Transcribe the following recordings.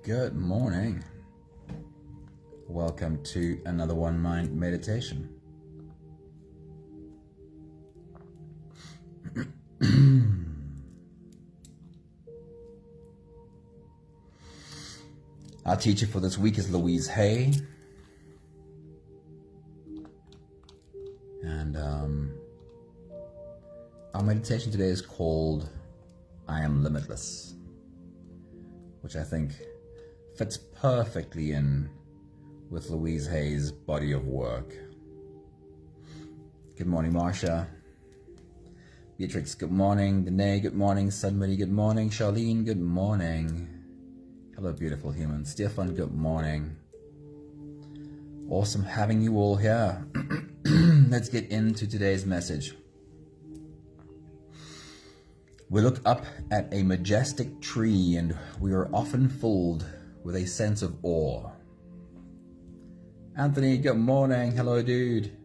Good morning. Welcome to another One Mind meditation. Our teacher for this week is Louise Hay. And our meditation today is called I Am Limitless, which I think fits perfectly in with Louise Hay's body of work. Good morning, Marsha. Beatrix, good morning. Danae, good morning. Sunmary, good morning. Charlene, good morning. Hello, beautiful humans. Stefan, good morning. Awesome having you all here. Let's get into today's message. We look up at a majestic tree and we are often filled with a sense of awe. Anthony, good morning. Hello, dude.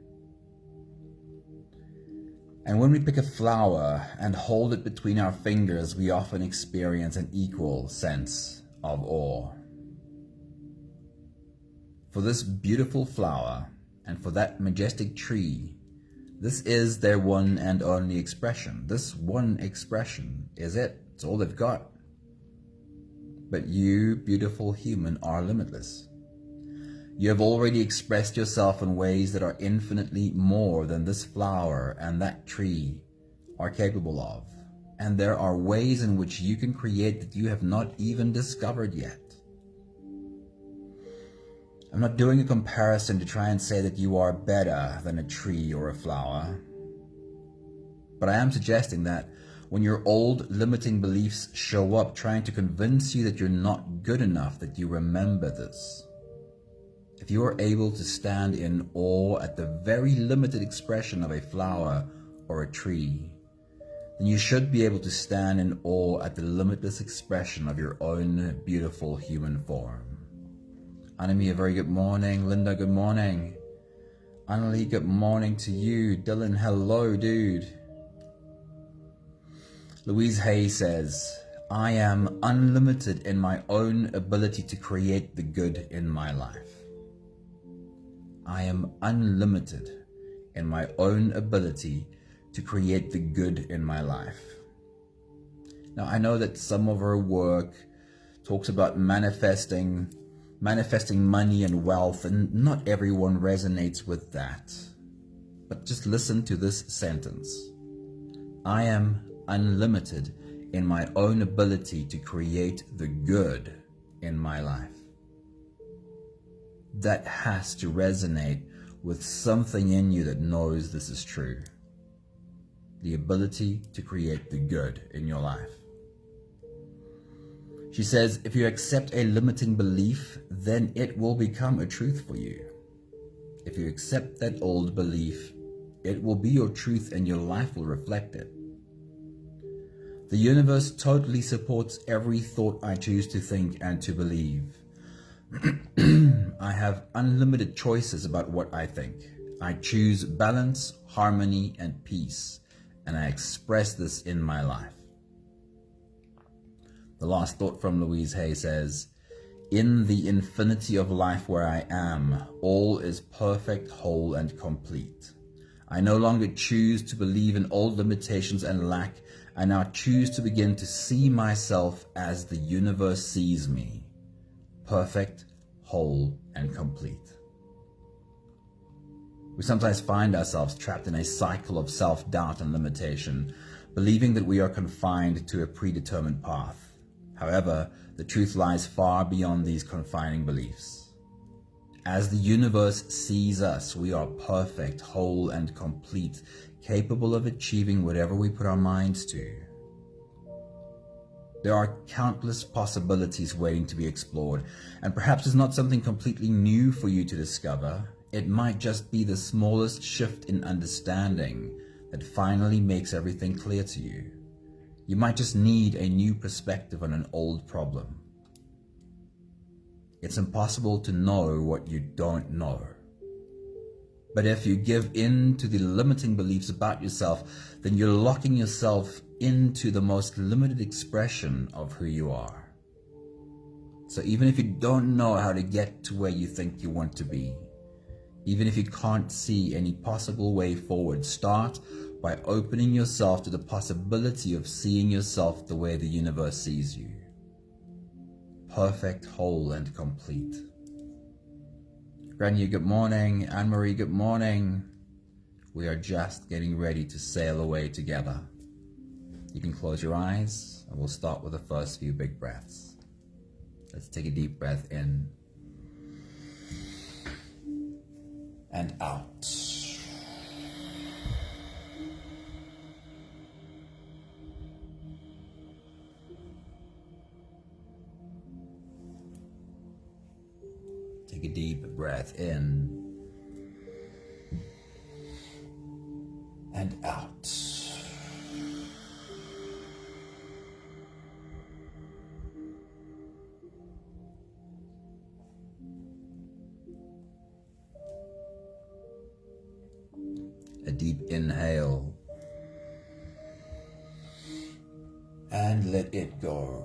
And when we pick a flower and hold it between our fingers, we often experience an equal sense of awe. For this beautiful flower and for that majestic tree, this is their one and only expression. This one expression is it. It's all they've got. But you, beautiful human, are limitless. You have already expressed yourself in ways that are infinitely more than this flower and that tree are capable of. And there are ways in which you can create that you have not even discovered yet. I'm not doing a comparison to try and say that you are better than a tree or a flower. But I am suggesting that when your old limiting beliefs show up trying to convince you that you're not good enough, that you remember this. If you are able to stand in awe at the very limited expression of a flower or a tree, then you should be able to stand in awe at the limitless expression of your own beautiful human form. Anami, a very good morning. Linda, good morning. Annalie, good morning to you. Dylan, hello, dude. Louise Hay says, I am unlimited in my own ability to create the good in my life. I am unlimited in my own ability to create the good in my life. Now, I know that some of her work talks about manifesting money and wealth, and not everyone resonates with that. But just listen to this sentence. I am unlimited in my own ability to create the good in my life. That has to resonate with something in you that knows this is true. The ability to create the good in your life. She says, if you accept a limiting belief, then it will become a truth for you. If you accept that old belief, it will be your truth and your life will reflect it. The universe totally supports every thought I choose to think and to believe. I have unlimited choices about what I think. I choose balance, harmony, and peace, and I express this in my life. The last thought from Louise Hay says, in the infinity of life where I am, all is perfect, whole, and complete. I no longer choose to believe in old limitations and lack. I now choose to begin to see myself as the universe sees me. Perfect, whole, and complete. We sometimes find ourselves trapped in a cycle of self-doubt and limitation, believing that we are confined to a predetermined path. However, the truth lies far beyond these confining beliefs. As the universe sees us, we are perfect, whole, and complete, capable of achieving whatever we put our minds to. There are countless possibilities waiting to be explored, and perhaps it's not something completely new for you to discover. It might just be the smallest shift in understanding that finally makes everything clear to you. You might just need a new perspective on an old problem. It's impossible to know what you don't know. But if you give in to the limiting beliefs about yourself, then you're locking yourself into the most limited expression of who you are. So even if you don't know how to get to where you think you want to be, even if you can't see any possible way forward, start by opening yourself to the possibility of seeing yourself the way the universe sees you. Perfect, whole, and complete. Grania, good morning. Anne-Marie, good morning. We are just getting ready to sail away together. You can close your eyes, and we'll start with the first few big breaths. Let's take a deep breath in and out. Take a deep breath in and out. A deep inhale and let it go.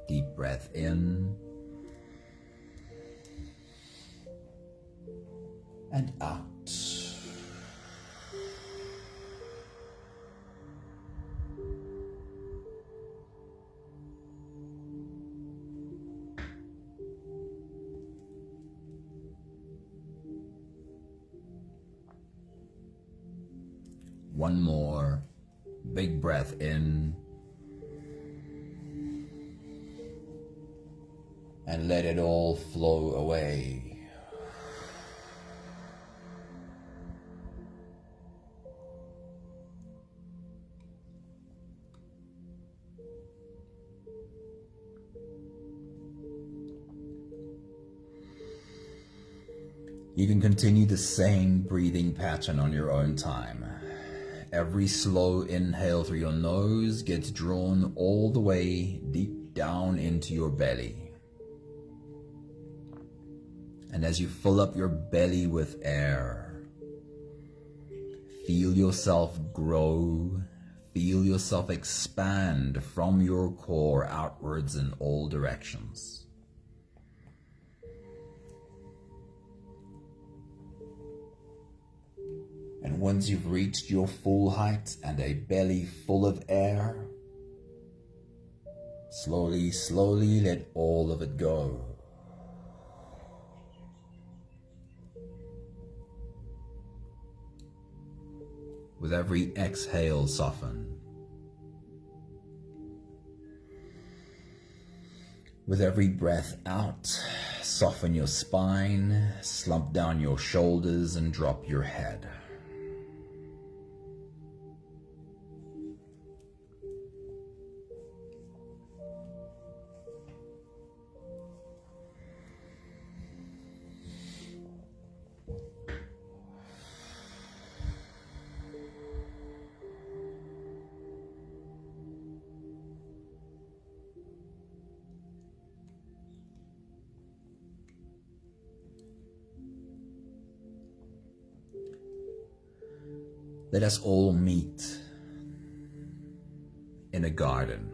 Deep breath in and out. One more big breath in and let it all flow away. You can continue the same breathing pattern on your own time. Every slow inhale through your nose gets drawn all the way deep down into your belly. And as you fill up your belly with air, feel yourself grow, feel yourself expand from your core outwards in all directions. And once you've reached your full height and a belly full of air, slowly, slowly let all of it go. With every exhale, soften. With every breath out, soften your spine, slump down your shoulders, and drop your head. Let us all meet in a garden.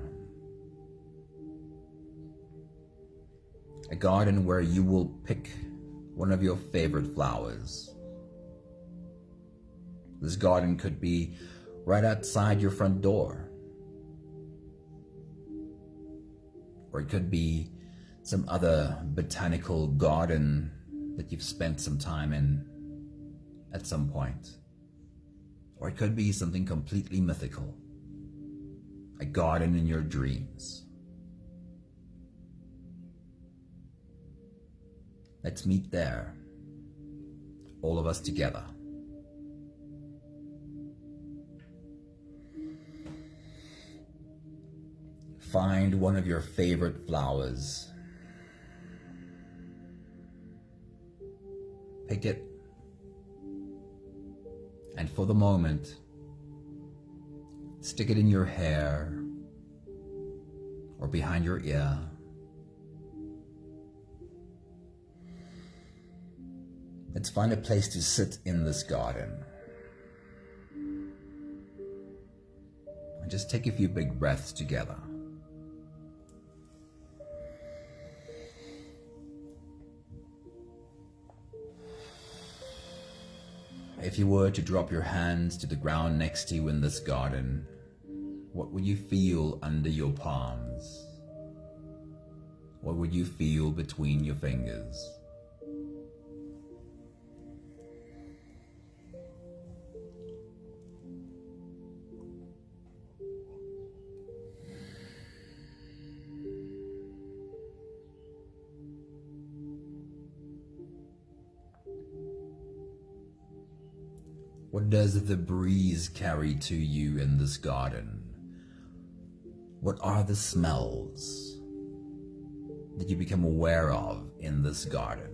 A garden where you will pick one of your favorite flowers. This garden could be right outside your front door. Or it could be some other botanical garden that you've spent some time in at some point. Or it could be something completely mythical, a garden in your dreams. Let's meet there, all of us together. Find one of your favorite flowers. Pick it. And for the moment, stick it in your hair or behind your ear. Let's find a place to sit in this garden. And just take a few big breaths together. If you were to drop your hands to the ground next to you in this garden, what would you feel under your palms? What would you feel between your fingers? What does the breeze carry to you in this garden? What are the smells that you become aware of in this garden?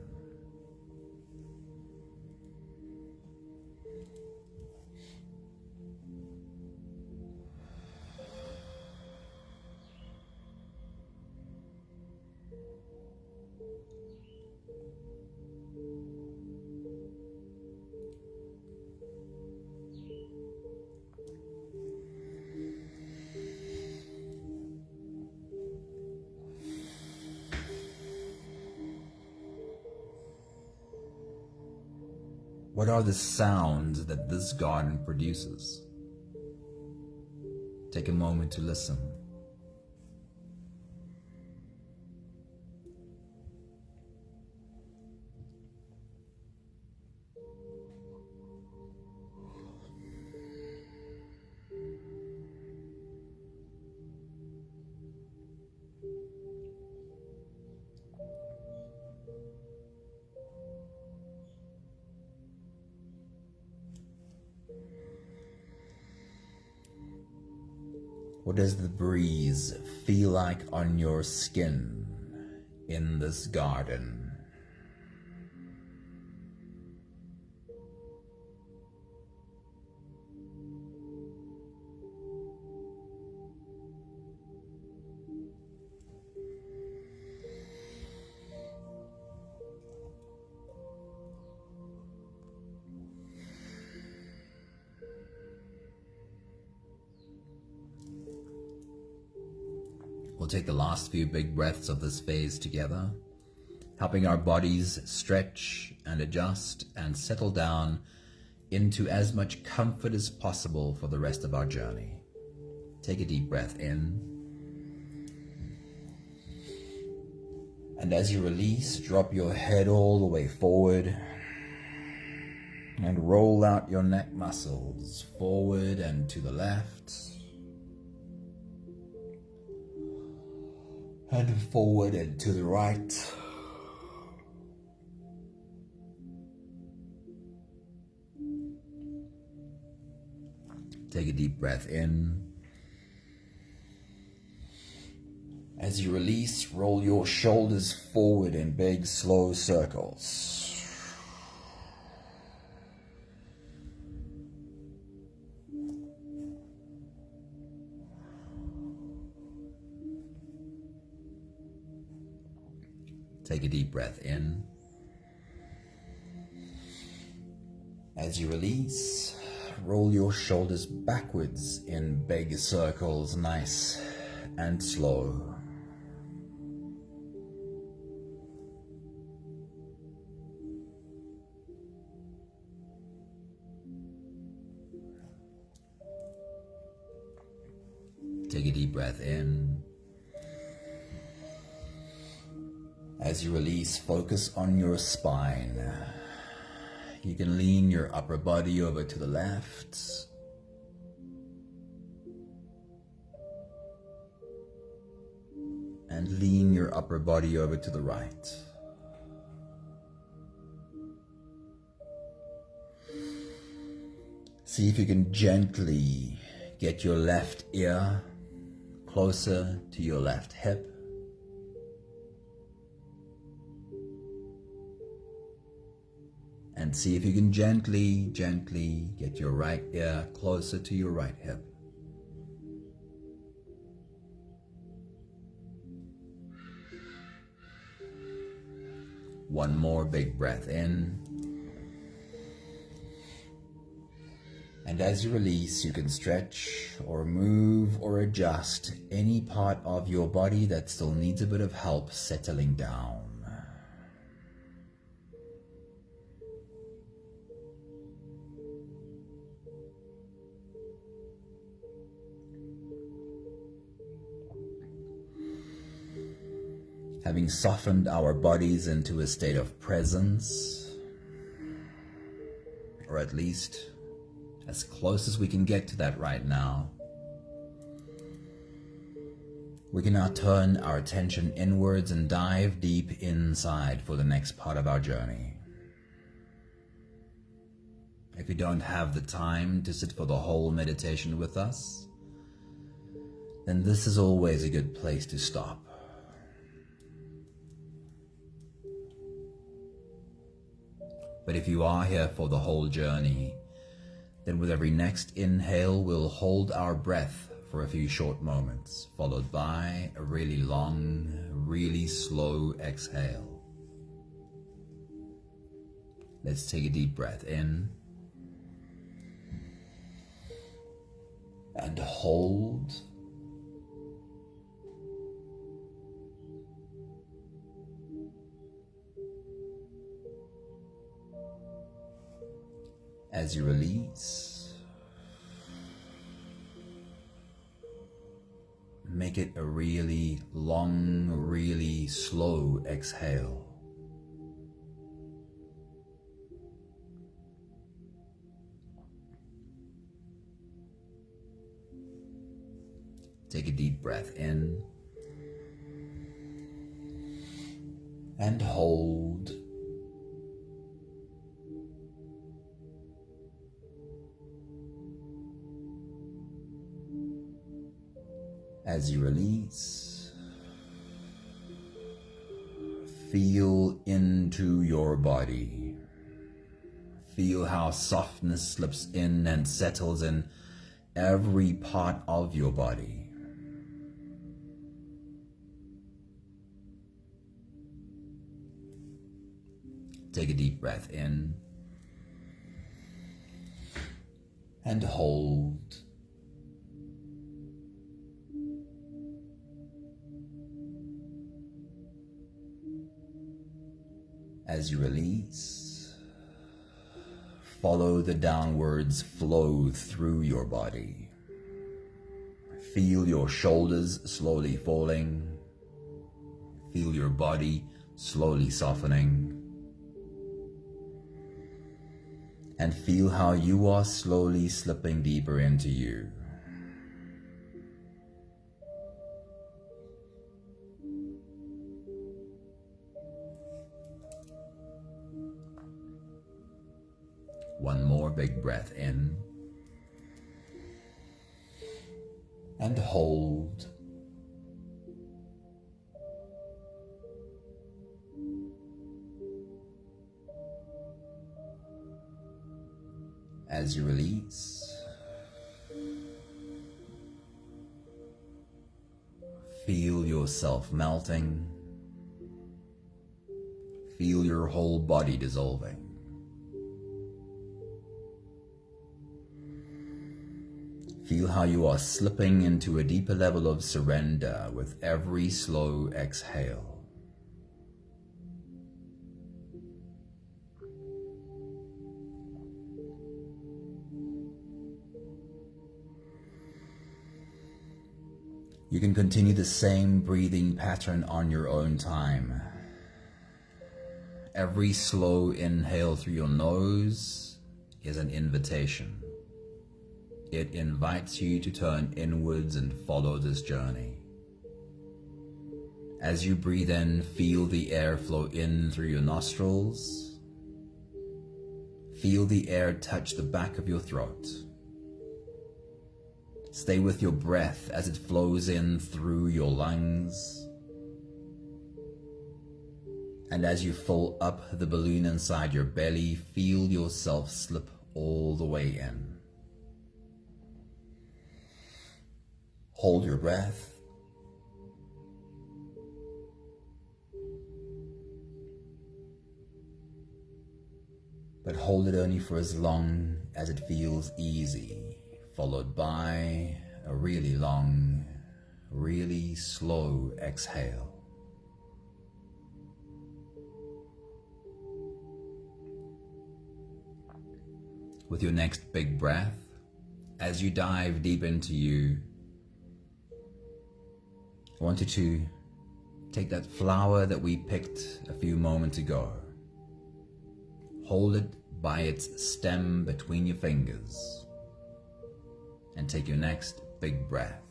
What are the sounds that this garden produces? Take a moment to listen. What does the breeze feel like on your skin in this garden? We'll take the last few big breaths of this phase together, helping our bodies stretch and adjust and settle down into as much comfort as possible for the rest of our journey. Take a deep breath in. And as you release, drop your head all the way forward and roll out your neck muscles forward and to the left. And forward and to the right. Take a deep breath in. As you release, roll your shoulders forward in big, slow circles. Take a deep breath in. As you release, roll your shoulders backwards in big circles, nice and slow. Take a deep breath in. As you release, focus on your spine. You can lean your upper body over to the left. And lean your upper body over to the right. See if you can gently get your left ear closer to your left hip. And see if you can gently get your right ear closer to your right hip. One more big breath in. And as you release, you can stretch or move or adjust any part of your body that still needs a bit of help settling down. Having softened our bodies into a state of presence, or at least as close as we can get to that right now, we can now turn our attention inwards and dive deep inside for the next part of our journey. If you don't have the time to sit for the whole meditation with us, then this is always a good place to stop. But if you are here for the whole journey, then with every next inhale, we'll hold our breath for a few short moments, followed by a really long, really slow exhale. Let's take a deep breath in and hold. As you release, make it a really long, really slow exhale. Take a deep breath in and hold. As you release, feel into your body. Feel how softness slips in and settles in every part of your body. Take a deep breath in and hold. As you release, follow the downwards flow through your body. Feel your shoulders slowly falling. Feel your body slowly softening. And feel how you are slowly slipping deeper into you. One more big breath in and hold. As you release, feel yourself melting. Feel your whole body dissolving. Feel how you are slipping into a deeper level of surrender with every slow exhale. You can continue the same breathing pattern on your own time. Every slow inhale through your nose is an invitation. It invites you to turn inwards and follow this journey. As you breathe in, feel the air flow in through your nostrils. Feel the air touch the back of your throat. Stay with your breath as it flows in through your lungs. And as you fill up the balloon inside your belly, feel yourself slip all the way in. Hold your breath. but hold it only for as long as it feels easy, followed by a really long, really slow exhale. With your next big breath, as you dive deep into you, I want you to take that flower that we picked a few moments ago. Hold it by its stem between your fingers and take your next big breath.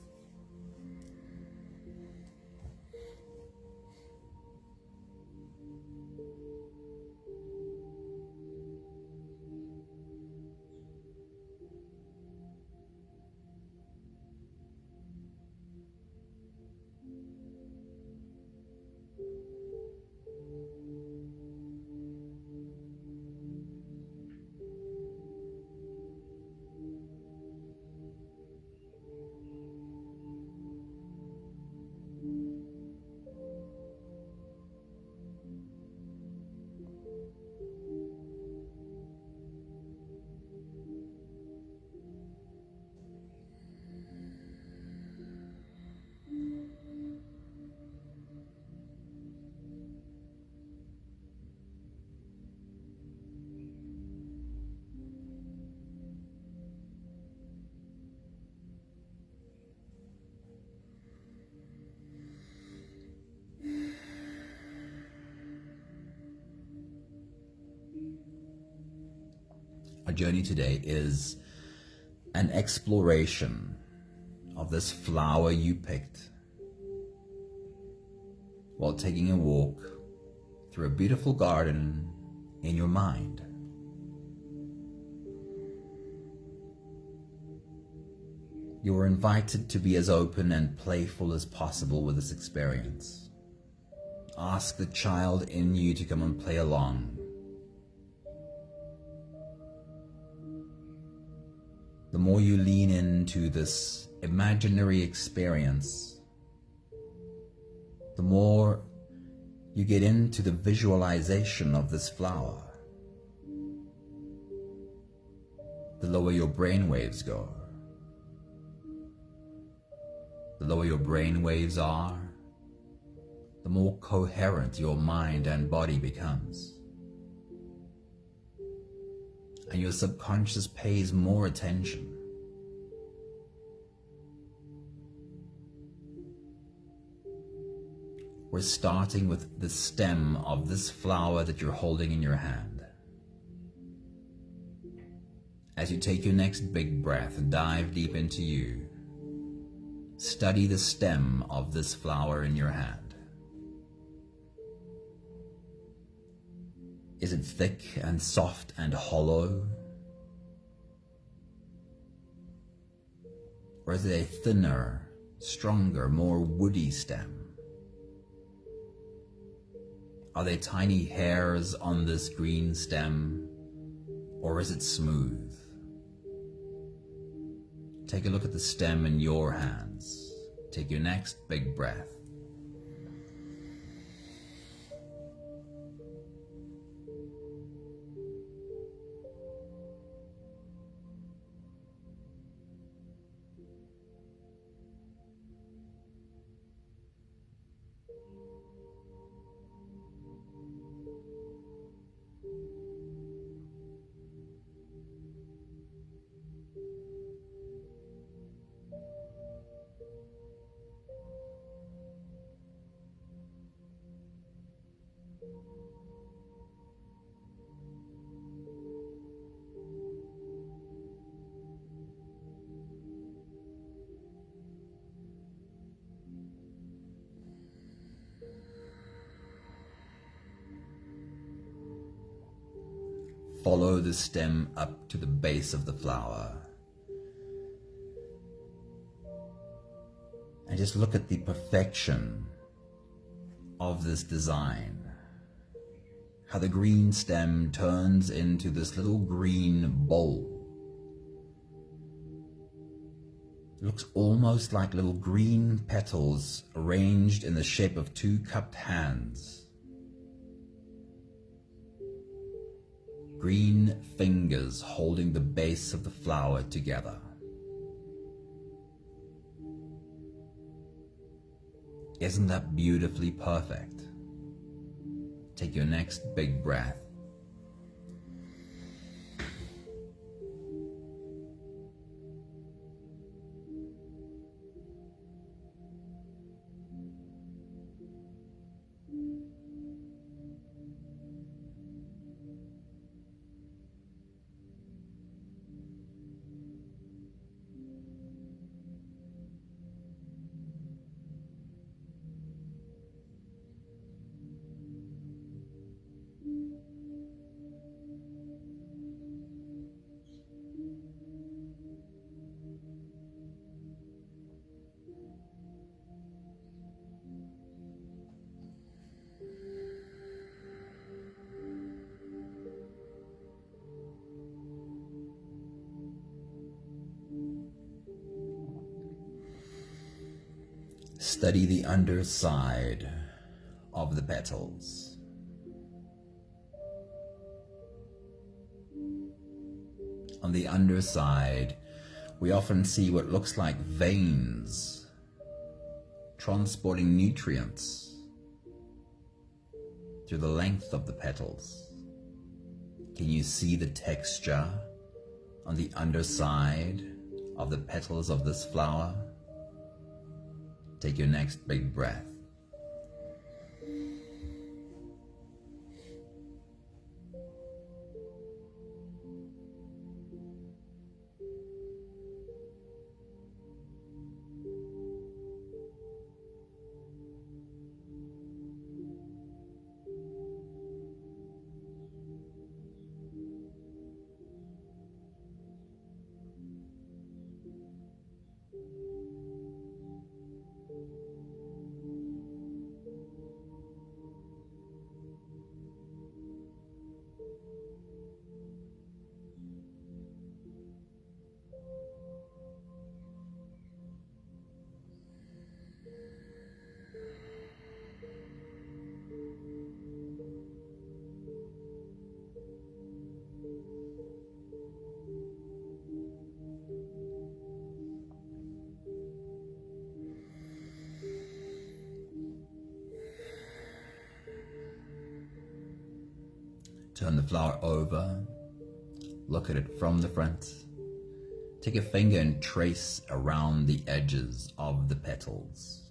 Our journey today is an exploration of this flower you picked while taking a walk through a beautiful garden in your mind. You are invited to be as open and playful as possible with this experience. Ask the child in you to come and play along. The more you lean into this imaginary experience, the more you get into the visualization of this flower, the lower your brain waves go. The lower your brain waves are, the more coherent your mind and body becomes. And your subconscious pays more attention. We're starting with the stem of this flower that you're holding in your hand. As you take your next big breath and dive deep into you, study the stem of this flower in your hand. Is it thick and soft and hollow? Or is it a thinner, stronger, more woody stem? Are there tiny hairs on this green stem, or is it smooth? Take a look at the stem in your hands. Take your next big breath. Follow the stem up to the base of the flower. And just look at the perfection of this design. How the green stem turns into this little green bowl. It looks almost like little green petals arranged in the shape of two cupped hands. green fingers holding the base of the flower together. Isn't that beautifully perfect? Take your next big breath. Study the underside of the petals. On the underside, we often see what looks like veins transporting nutrients through the length of the petals. Can you see the texture on the underside of the petals of this flower? Take your next big breath. Turn the flower over, look at it from the front. Take a finger and trace around the edges of the petals.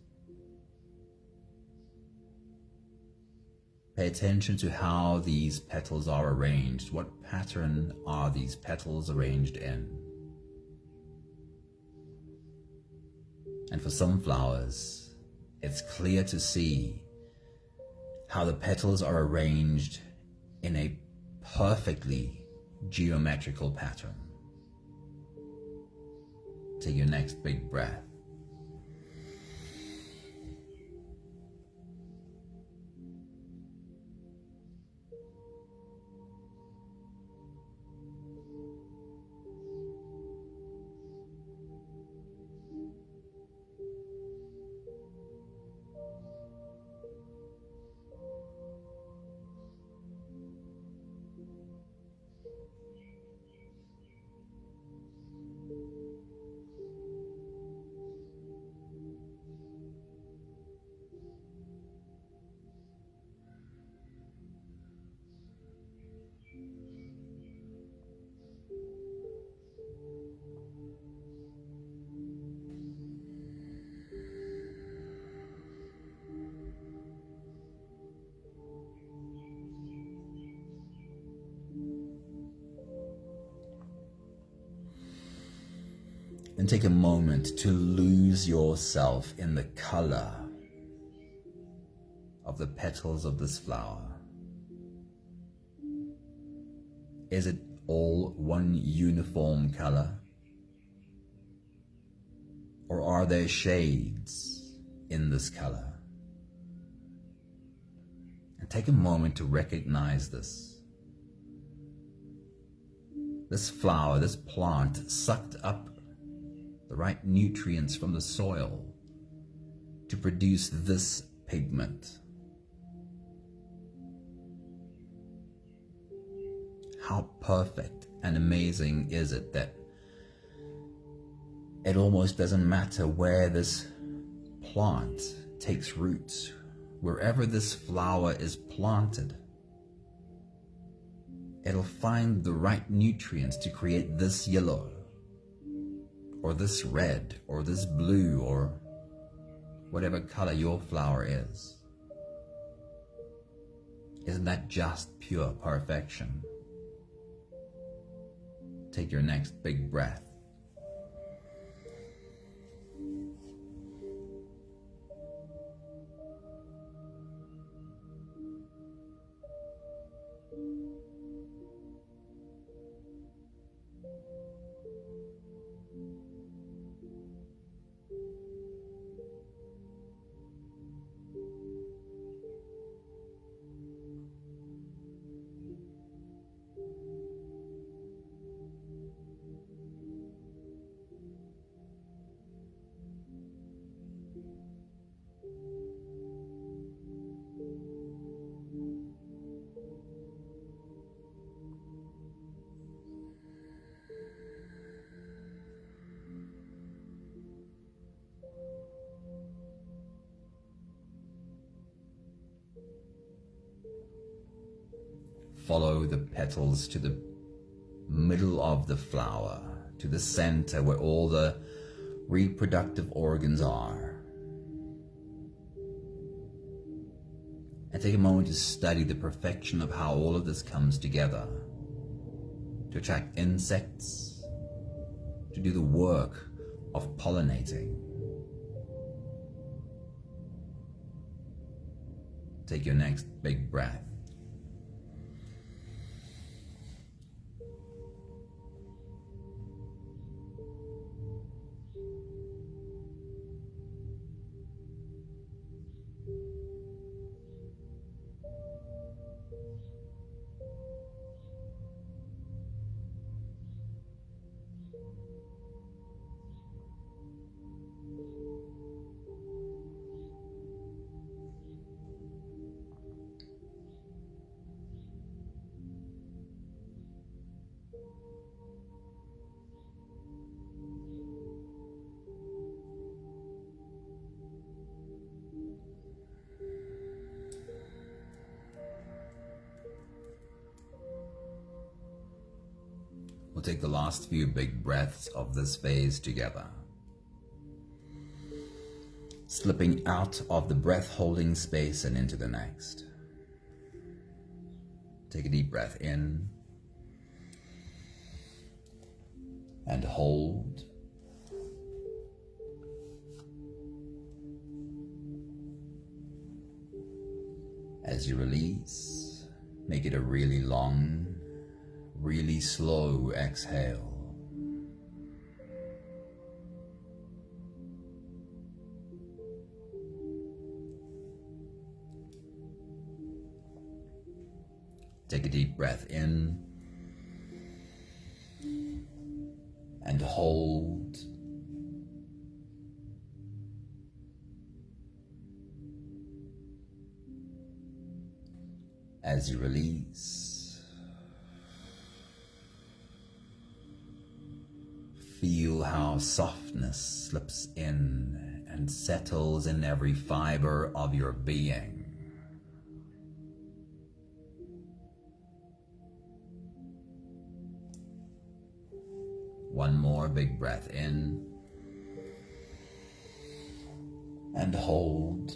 Pay attention to how these petals are arranged. What pattern are these petals arranged in? And for some flowers, it's clear to see how the petals are arranged in a perfectly geometrical pattern. Take your next big breath. And take a moment to lose yourself in the color of the petals of this flower. Is it all one uniform color? Or are there shades in this color? And take a moment to recognize this. This flower, this plant, sucked up the right nutrients from the soil to produce this pigment. how perfect and amazing is it that it almost doesn't matter where this plant takes roots, wherever this flower is planted, it'll find the right nutrients to create this yellow, or this red, or this blue, or whatever color your flower is. Isn't that just pure perfection? Take your next big breath. Follow the petals to the middle of the flower, to the center where all the reproductive organs are. And take a moment to study the perfection of how all of this comes together, to attract insects, to do the work of pollinating. Take your next big breath. We'll take the last few big breaths of this phase together. Slipping out of the breath-holding space and into the next. Take a deep breath in and hold. As you release, make it a really long, really slow exhale. Take a deep breath in and hold. As you release, feel how softness slips in and settles in every fiber of your being. One more big breath in and hold.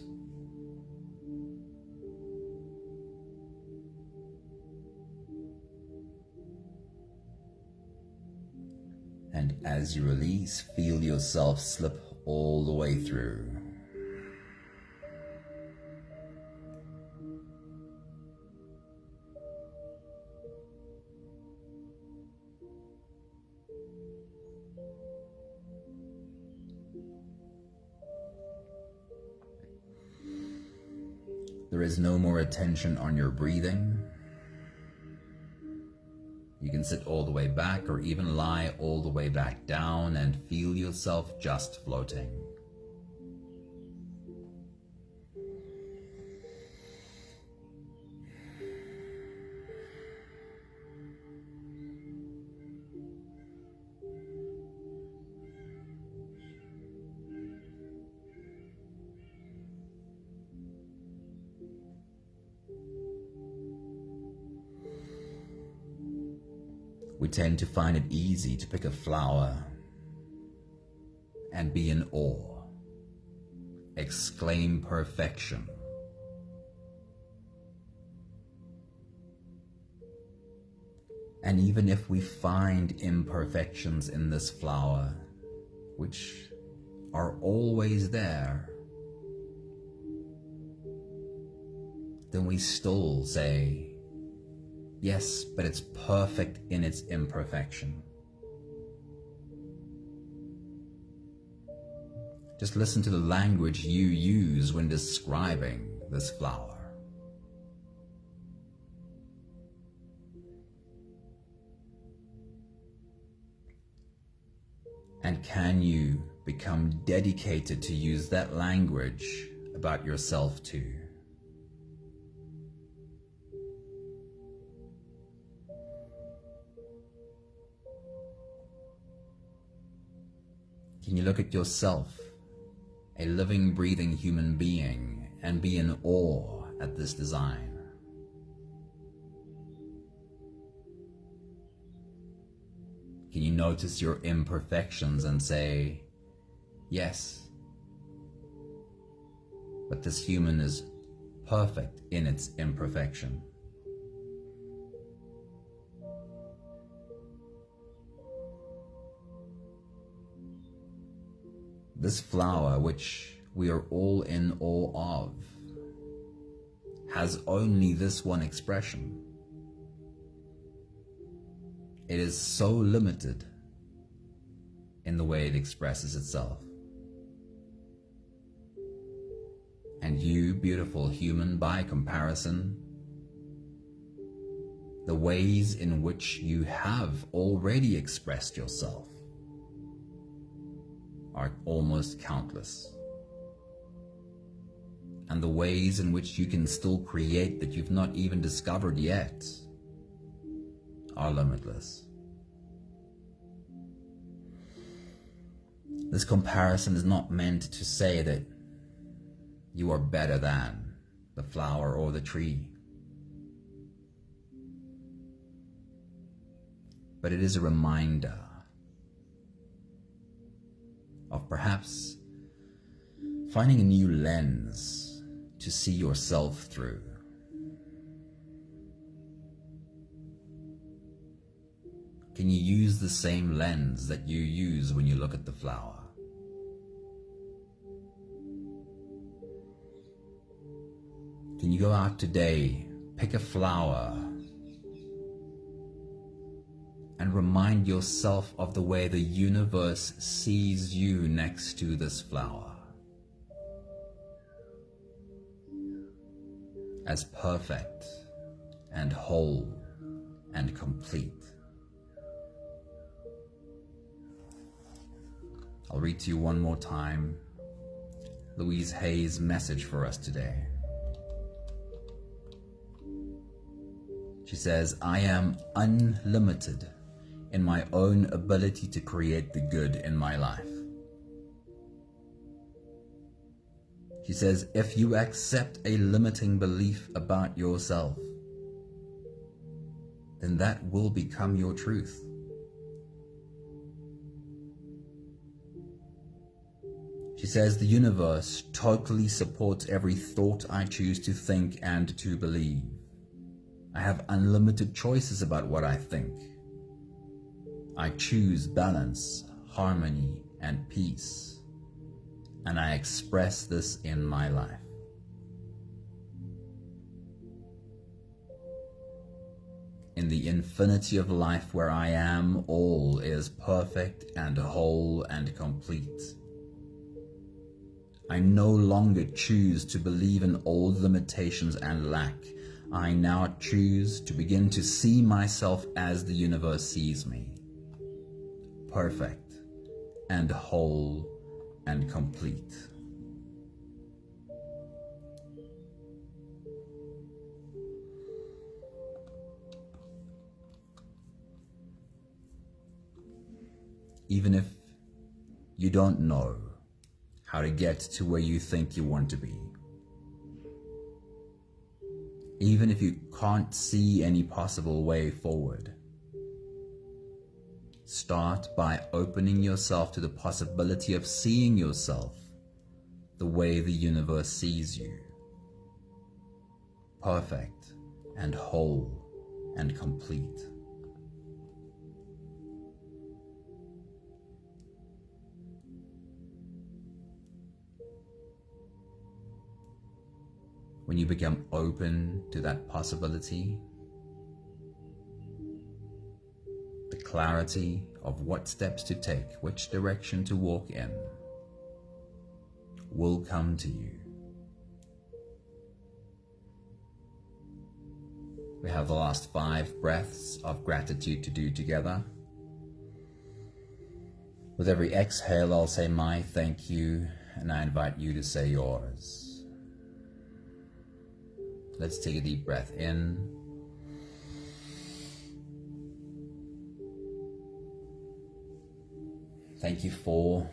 And as you release, feel yourself slip all the way through. There is no more attention on your breathing. You can sit all the way back or even lie all the way back down and feel yourself just floating. We tend to find it easy to pick a flower and be in awe, exclaim perfection. And even if we find imperfections in this flower, which are always there, then we still say, yes, but it's perfect in its imperfection. Just listen to the language you use when describing this flower. And can you become dedicated to use that language about yourself too? Can you look at yourself, a living, breathing human being, and be in awe at this design? Can you notice your imperfections and say, yes, but this human is perfect in its imperfection? This flower, which we are all in awe of, has only this one expression. It is so limited in the way it expresses itself. And you, beautiful human, by comparison, the ways in which you have already expressed yourself are almost countless. And the ways in which you can still create that you've not even discovered yet are limitless. This comparison is not meant to say that you are better than the flower or the tree, but it is a reminder of perhaps finding a new lens to see yourself through. Can you use the same lens that you use when you look at the flower? Can you go out today, pick a flower, and remind yourself of the way the universe sees you next to this flower? As perfect and whole and complete. I'll read to you one more time Louise Hay's message for us today. She says, I am unlimited in my own ability to create the good in my life. She says, if you accept a limiting belief about yourself, then that will become your truth. She says, the universe totally supports every thought I choose to think and to believe. I have unlimited choices about what I think. I choose balance, harmony, and peace, and I express this in my life. In the infinity of life where I am, all is perfect and whole and complete. I no longer choose to believe in old limitations and lack. I now choose to begin to see myself as the universe sees me. Perfect and whole and complete. Even if you don't know how to get to where you think you want to be, even if you can't see any possible way forward. Start by opening yourself to the possibility of seeing yourself the way the universe sees you. Perfect and whole and complete. When you become open to that possibility, the clarity of what steps to take, which direction to walk in, will come to you. We have the last 5 breaths of gratitude to do together. With every exhale, I'll say my thank you, and I invite you to say yours. Let's take a deep breath in. Thank you for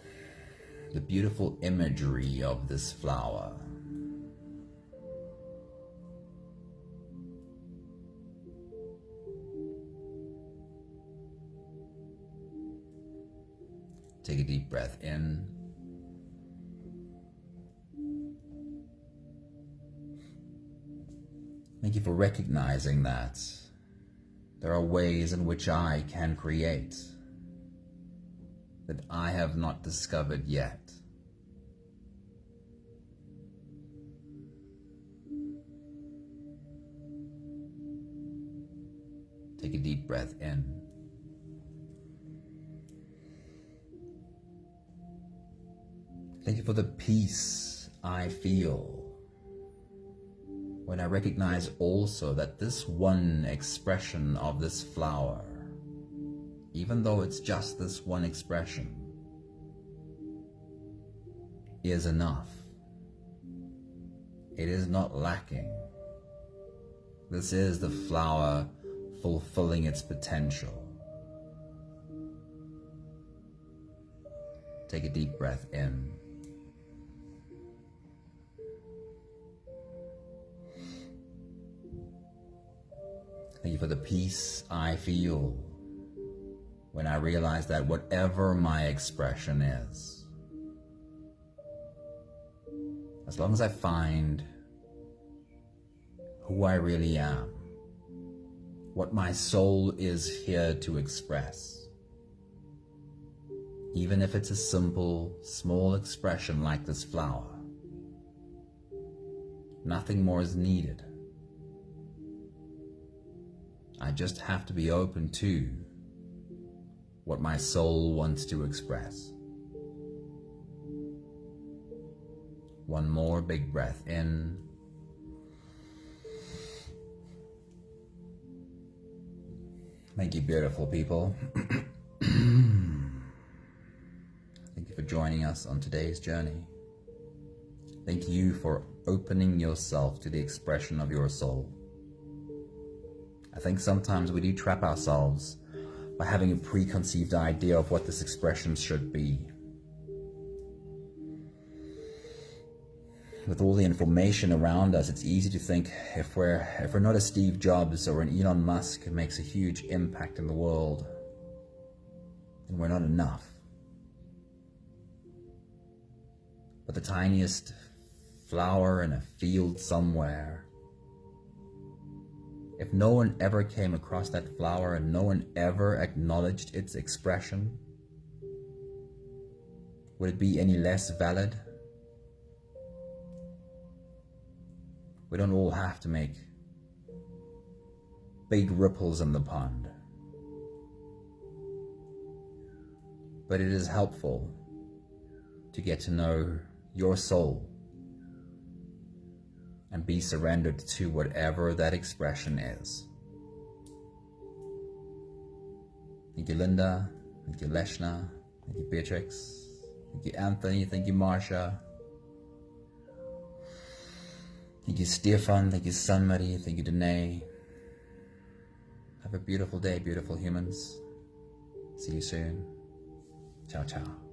the beautiful imagery of this flower. Take a deep breath in. Thank you for recognizing that there are ways in which I can create that I have not discovered yet. Take a deep breath in. Thank you for the peace I feel when I recognize also that this one expression of this flower, even though it's just this one expression, is enough. It is not lacking. This is the flower fulfilling its potential. Take a deep breath in. Thank you for the peace I feel when I realize that whatever my expression is, as long as I find who I really am, what my soul is here to express, even if it's a simple, small expression like this flower, nothing more is needed. I just have to be open to what my soul wants to express. One more big breath in. Thank you, beautiful people. Thank you for joining us on today's journey. Thank you for opening yourself to the expression of your soul. I think sometimes we do trap ourselves by having a preconceived idea of what this expression should be. With all the information around us, it's easy to think if we're not a Steve Jobs or an Elon Musk who makes a huge impact in the world, then we're not enough. But the tiniest flower in a field somewhere, if no one ever came across that flower and no one ever acknowledged its expression, would it be any less valid? We don't all have to make big ripples in the pond. But it is helpful to get to know your soul and be surrendered to whatever that expression is. Thank you, Linda. Thank you, Leshna. Thank you, Beatrix. Thank you, Anthony. Thank you, Marsha. Thank you, Stefan. Thank you, Sunmarie. Thank you, Danae. Have a beautiful day, beautiful humans. See you soon. Ciao, ciao.